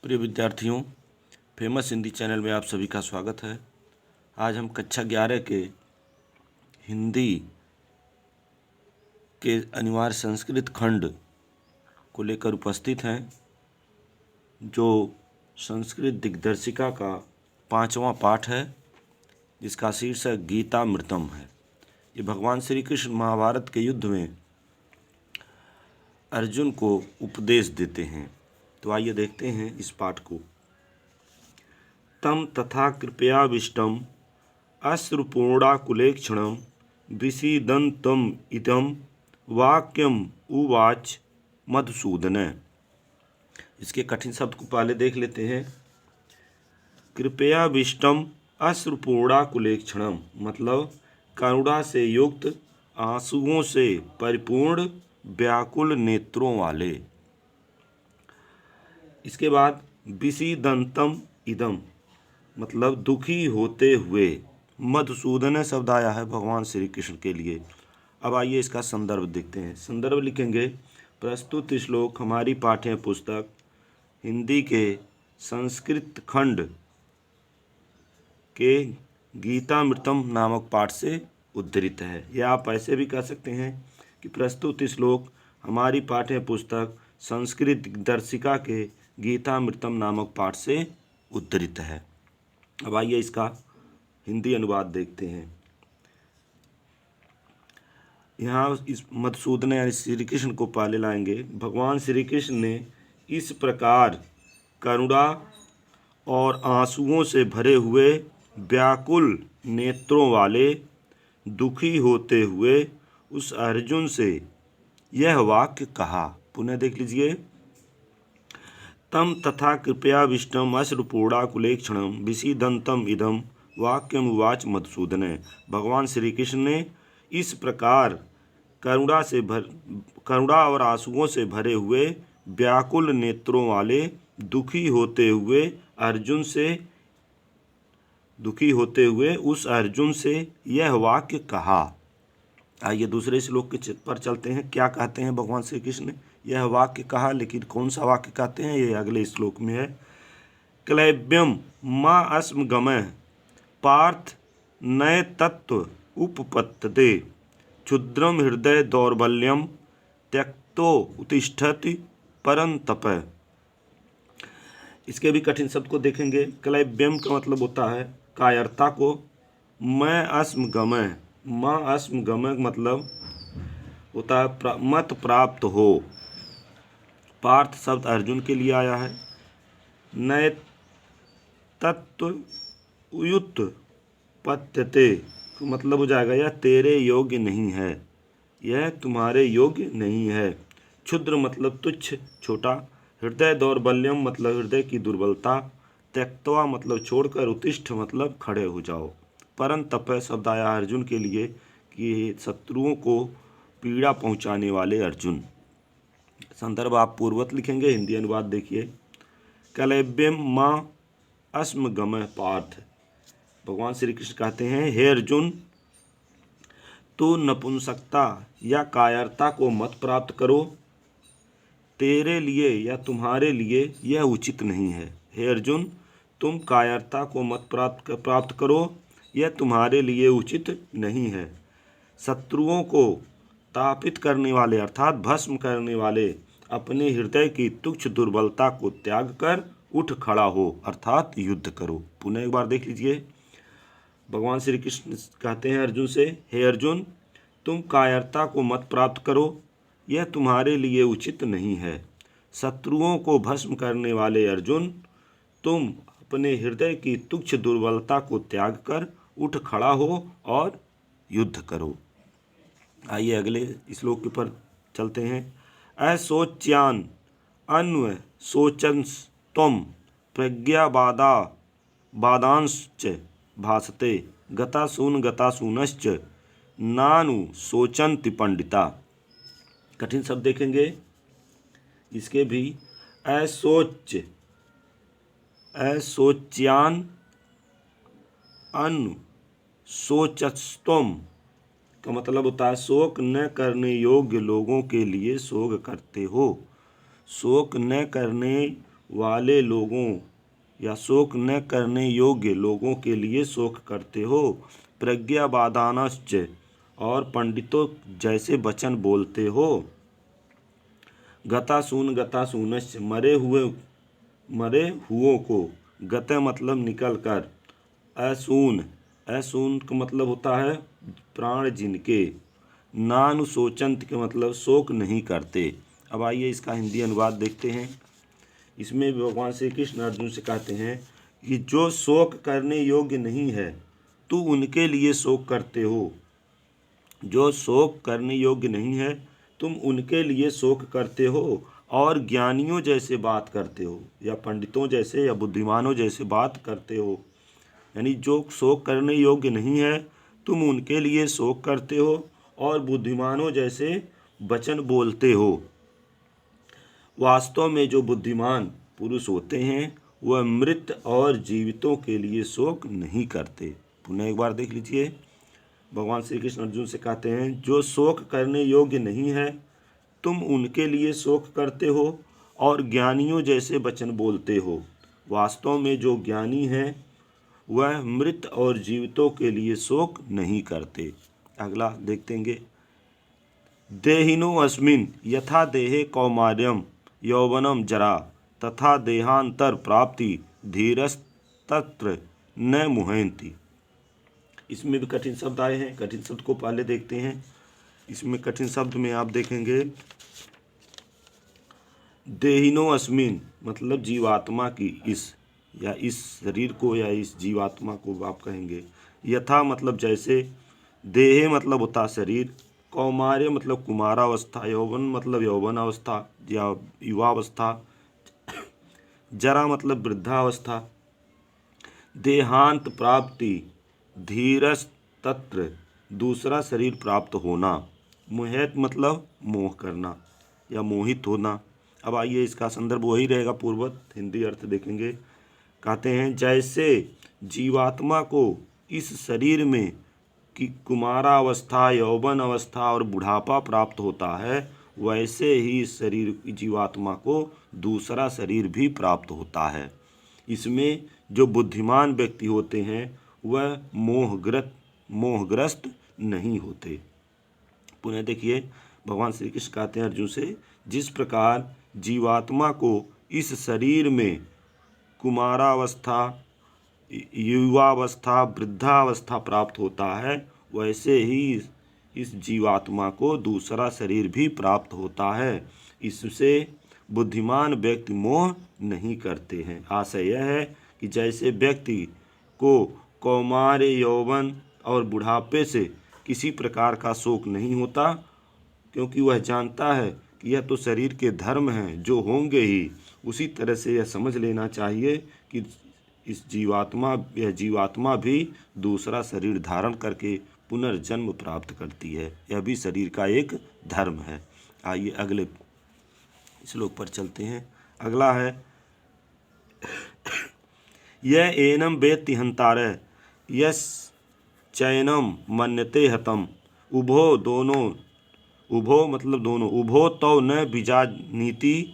प्रिय विद्यार्थियों, famous Hindi channel में आप सभी का स्वागत है। आज हम कक्षा 11 के हिंदी के अनिवार्य संस्कृत खंड को लेकर उपस्थित हैं, जो संस्कृत दिग्दर्शिका का 5वां पाठ है, जिसका शीर्षक गीतामृतम है। ये भगवान श्री कृष्ण महाभारत के युद्ध में अर्जुन को उपदेश देते हैं। तो आइए देखते हैं इस पाठ को। तम तथा कृपयाविष्टम अश्रुपूर्णाकुलेक्षणं विषीदन्तम् इदं वाक्यम उवाच मधुसूदन। इसके कठिन शब्द को पहले देख लेते हैं। कृपयाविष्टम अश्रुपूर्णाकुलेक्षणं मतलब करुणा से युक्त, आंसुओं से परिपूर्ण, व्याकुल नेत्रों वाले। इसके बाद विषीदन्तम इदम मतलब दुखी होते हुए। मधुसूदन शब्द आया है भगवान श्री कृष्ण के लिए। अब आइए इसका संदर्भ देखते हैं। संदर्भ लिखेंगे, प्रस्तुत श्लोक हमारी पाठ्य पुस्तक हिंदी के संस्कृत खंड के गीतामृतम नामक पाठ से उद्धृत है। या आप ऐसे भी कह सकते हैं कि प्रस्तुत श्लोक हमारी पाठ्य पुस्तक संस्कृत दिग्दर्शिका के गीतामृतम नामक पाठ से उद्धृत है। अब आइए इसका हिंदी अनुवाद देखते हैं। यहाँ इस मधुसूदन यानी श्री कृष्ण को पहले लाएंगे। भगवान श्री कृष्ण ने इस प्रकार करुणा और आंसुओं से भरे हुए, व्याकुल नेत्रों वाले, दुखी होते हुए उस अर्जुन से यह वाक्य कहा। पुनः देख लीजिए। तम तथा कृपयाविष्टम अश्रुपूर्णाकुलेक्षणं विषीदन्तम् इदं वाक्यमुवाच मधुसूदन। भगवान श्री कृष्ण ने इस प्रकार करुणा और आंसुओं से भरे हुए, व्याकुल नेत्रों वाले, दुखी होते हुए उस अर्जुन से यह वाक्य कहा। आइए दूसरे श्लोक के पर चलते हैं। क्या कहते हैं भगवान श्री कृष्ण ने? यह वाक्य कहा, लेकिन कौन सा वाक्य कहते हैं ये अगले श्लोक में है। क्लैब्यम माँ अस्म गमः पार्थ नय तत्व उपपत्तते क्षुद्रम हृदय दौर्बल्यम त्यक्तो उत्तिष्ठति परंतप। इसके भी कठिन शब्द को देखेंगे। क्लैब्यम का मतलब होता है कायरता को। मैं अस्म गमः, माँ अस्म गमः मतलब होता है मत प्राप्त हो। पार्थ शब्द अर्जुन के लिए आया है। नय तत्व व्युत्पत्त्यते मतलब हो जाएगा यह तेरे योग्य नहीं है, यह तुम्हारे योग्य नहीं है। क्षुद्र मतलब तुच्छ, छोटा। हृदय दौर्बल्यम मतलब हृदय की दुर्बलता। त्यक्त्वा मतलब छोड़कर। उत्तिष्ठ मतलब खड़े हो जाओ। परंतप शब्द आया अर्जुन के लिए कि शत्रुओं को पीड़ा पहुंचाने वाले अर्जुन। संदर्भ आप पूर्वत लिखेंगे। हिंदी अनुवाद देखिए। क्लैब्यम माँ अस्म गमः पार्थ। भगवान श्री कृष्ण कहते हैं, हे अर्जुन, तू नपुंसकता या कायरता को मत प्राप्त करो। तेरे लिए या तुम्हारे लिए यह उचित नहीं है। हे अर्जुन, तुम कायरता को मत प्राप्त करो, यह तुम्हारे लिए उचित नहीं है। शत्रुओं को तापित करने वाले अर्थात भस्म करने वाले अपने हृदय की तुच्छ दुर्बलता को त्याग कर उठ खड़ा हो अर्थात युद्ध करो। पुनः एक बार देख लीजिए। भगवान श्री कृष्ण कहते हैं अर्जुन से, हे अर्जुन, तुम कायरता को मत प्राप्त करो, यह तुम्हारे लिए उचित नहीं है। शत्रुओं को भस्म करने वाले अर्जुन, तुम अपने हृदय की तुच्छ दुर्बलता को त्याग कर उठ खड़ा हो और युद्ध करो। आइए अगले श्लोक के पर चलते हैं। असोच्यान अन्व सोचंस त्वं प्रज्ञावादांश्च भासते गतासूनश्च नानु सोचन्ति पंडिता। कठिन शब्द देखेंगे इसके भी। असोच्यान अन्व सोचस्त्वं का मतलब होता है शोक न करने योग्य लोगों के लिए शोक करते हो। शोक न करने वाले लोगों या शोक न करने योग्य लोगों के लिए शोक करते हो। प्रज्ञावादांश्च और पंडितों जैसे वचन बोलते हो। गतासूनश्च मरे हुओं को, गत मतलब निकल कर, असून का मतलब होता है प्राण जिनके, नानुशोचंत के मतलब शोक नहीं करते। अब आइए इसका हिंदी अनुवाद देखते हैं। इसमें भगवान श्री कृष्ण अर्जुन से कहते हैं कि जो शोक करने योग्य नहीं है तू उनके लिए शोक करते हो। जो शोक करने योग्य नहीं है तुम उनके लिए शोक करते हो और ज्ञानियों जैसे बात करते हो या पंडितों जैसे या बुद्धिमानों जैसे बात करते हो। यानी जो शोक करने योग्य नहीं है तुम उनके लिए शोक करते हो और बुद्धिमानों जैसे वचन बोलते हो। वास्तव में जो बुद्धिमान पुरुष होते हैं वह मृत और जीवितों के लिए शोक नहीं करते। पुनः एक बार देख लीजिए। भगवान श्री कृष्ण अर्जुन से कहते हैं जो शोक करने योग्य नहीं है तुम उनके लिए शोक करते हो और ज्ञानियों जैसे वचन बोलते हो। वास्तव में जो ज्ञानी है वह मृत और जीवितों के लिए शोक नहीं करते। अगला देखतेंगे। देहिनो अस्मिन् यथा देहे कौमार्यम यौवनम जरा तथा देहांतर प्राप्ति धीरस्तत्र न मुह्यन्ति। इसमें भी कठिन शब्द आए हैं। कठिन शब्द को पहले देखते हैं। इसमें कठिन शब्द में आप देखेंगे देहिनो अस्मिन मतलब जीवात्मा की, इस शरीर को या इस जीवात्मा को आप कहेंगे। यथा मतलब जैसे, देहे मतलब होता शरीर, कौमार्य मतलब कुमारावस्था, यौवन मतलब यौवन अवस्था या युवावस्था, जरा मतलब वृद्धावस्था, देहांत प्राप्ति धीरस तत्र दूसरा शरीर प्राप्त होना, मोहित मतलब मोह करना या मोहित होना। अब आइए इसका संदर्भ वही रहेगा पूर्वत, हिंदी अर्थ देखेंगे। कहते हैं जैसे जीवात्मा को इस शरीर में कि कुमारावस्था, यौवन अवस्था और बुढ़ापा प्राप्त होता है, वैसे ही शरीर जीवात्मा को दूसरा शरीर भी प्राप्त होता है। इसमें जो बुद्धिमान व्यक्ति होते हैं वह मोहग्रस्त नहीं होते। पुनः देखिए भगवान श्री कृष्ण कहते हैं अर्जुन से जिस प्रकार जीवात्मा को इस शरीर में कुमारावस्था, युवावस्था, वृद्धावस्था प्राप्त होता है, वैसे ही इस जीवात्मा को दूसरा शरीर भी प्राप्त होता है। इससे बुद्धिमान व्यक्ति मोह नहीं करते हैं। आशय यह है कि जैसे व्यक्ति को कौमार्य, यौवन और बुढ़ापे से किसी प्रकार का शोक नहीं होता, क्योंकि वह जानता है कि यह तो शरीर के धर्म हैं जो होंगे ही, उसी तरह से यह समझ लेना चाहिए कि इस जीवात्मा भी दूसरा शरीर धारण करके पुनर्जन्म प्राप्त करती है। यह भी शरीर का एक धर्म है। आइए अगले श्लोक पर चलते हैं। अगला है यह एनम वेत्ति हंतारः यस चैनम मन्यते हतम। उभो मतलब दोनों, उभो तो न बीजानीति,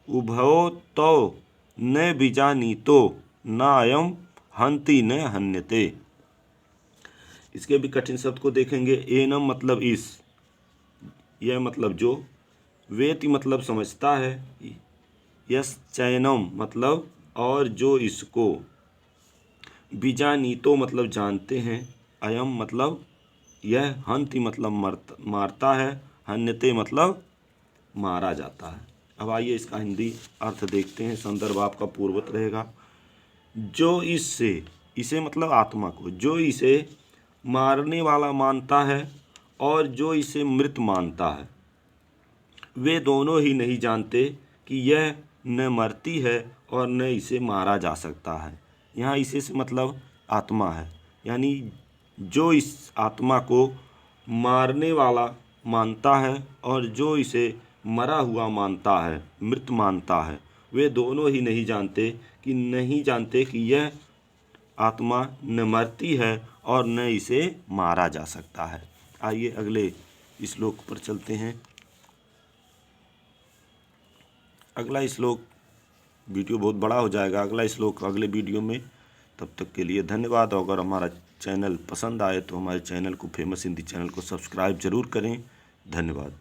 उभो तो न बीजानीतो न अयम हंति न हन्यते। इसके भी कठिन शब्द को देखेंगे। एनम मतलब इस, यह मतलब जो, वेति मतलब समझता है, यस चैनम मतलब और जो इसको, बीजानीतो मतलब जानते हैं, अयम मतलब यह, हंति मतलब मारता है, हन्यते मतलब मारा जाता है। अब आइए इसका हिंदी अर्थ देखते हैं। संदर्भ आपका पूर्वत रहेगा। जो इसे मतलब आत्मा को, जो इसे मारने वाला मानता है और जो इसे मृत मानता है, वे दोनों ही नहीं जानते कि यह न मरती है और न इसे मारा जा सकता है। यहाँ इसे से मतलब आत्मा है, यानी जो इस आत्मा को मारने वाला मानता है और जो इसे मरा हुआ मानता है, मृत मानता है, वे दोनों ही नहीं जानते कि यह आत्मा न मरती है और न इसे मारा जा सकता है। आइए अगले श्लोक पर चलते हैं। अगला श्लोक, वीडियो बहुत बड़ा हो जाएगा, अगला श्लोक अगले वीडियो में। तब तक के लिए धन्यवाद। अगर हमारा चैनल पसंद आए तो हमारे चैनल को, फेमस हिंदी चैनल को सब्सक्राइब जरूर करें। धन्यवाद।